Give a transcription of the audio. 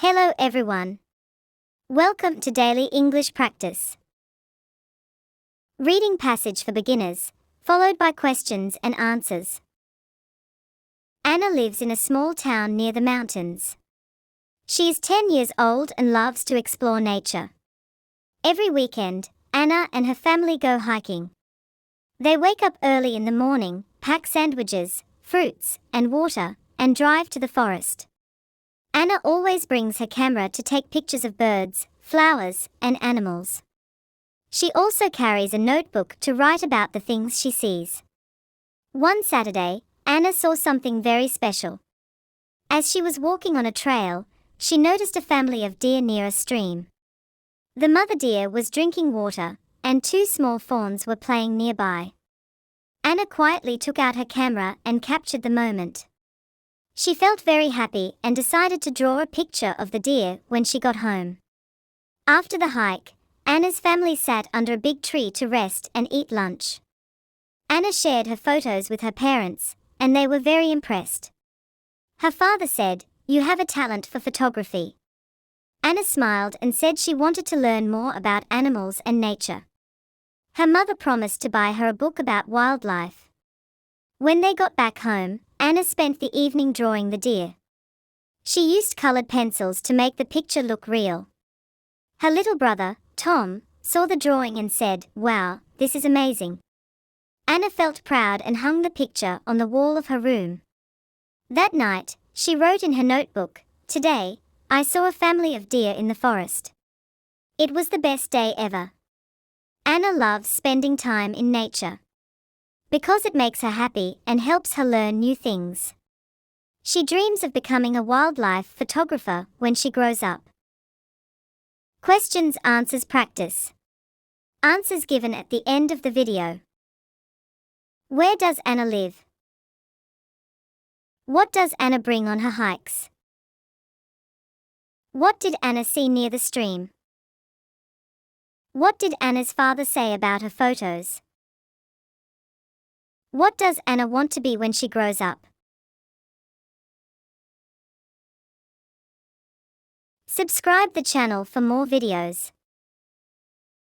Hello everyone. Welcome to Daily English Practice. Reading passage for beginners, followed by questions and answers. Anna lives in a small town near the mountains. She is 10 years old and loves to explore nature. Every weekend, Anna and her family go hiking. They wake up early in the morning, pack sandwiches, fruits, and water, and drive to the forest. Anna always brings her camera to take pictures of birds, flowers, and animals. She also carries a notebook to write about the things she sees. One Saturday, Anna saw something very special. As she was walking on a trail, she noticed a family of deer near a stream. The mother deer was drinking water, and two small fawns were playing nearby. Anna quietly took out her camera and captured the moment. She felt very happy and decided to draw a picture of the deer when she got home. After the hike, Anna's family sat under a big tree to rest and eat lunch. Anna shared her photos with her parents, and they were very impressed. Her father said, "You have a talent for photography." Anna smiled and said she wanted to learn more about animals and nature. Her mother promised to buy her a book about wildlife. When they got back home, Anna spent the evening drawing the deer. She used colored pencils to make the picture look real. Her little brother, Tom, saw the drawing and said, "Wow, this is amazing." Anna felt proud and hung the picture on the wall of her room. That night, she wrote in her notebook, "Today, I saw a family of deer in the forest. It was the best day ever." Anna loves spending time in nature because it makes her happy and helps her learn new things. She dreams of becoming a wildlife photographer when she grows up. Questions Answers Practice. Answers given at the end of the video. Where does Anna live? What does Anna bring on her hikes? What did Anna see near the stream? What did Anna's father say about her photos? What does Anna want to be when she grows up? Subscribe the channel for more videos.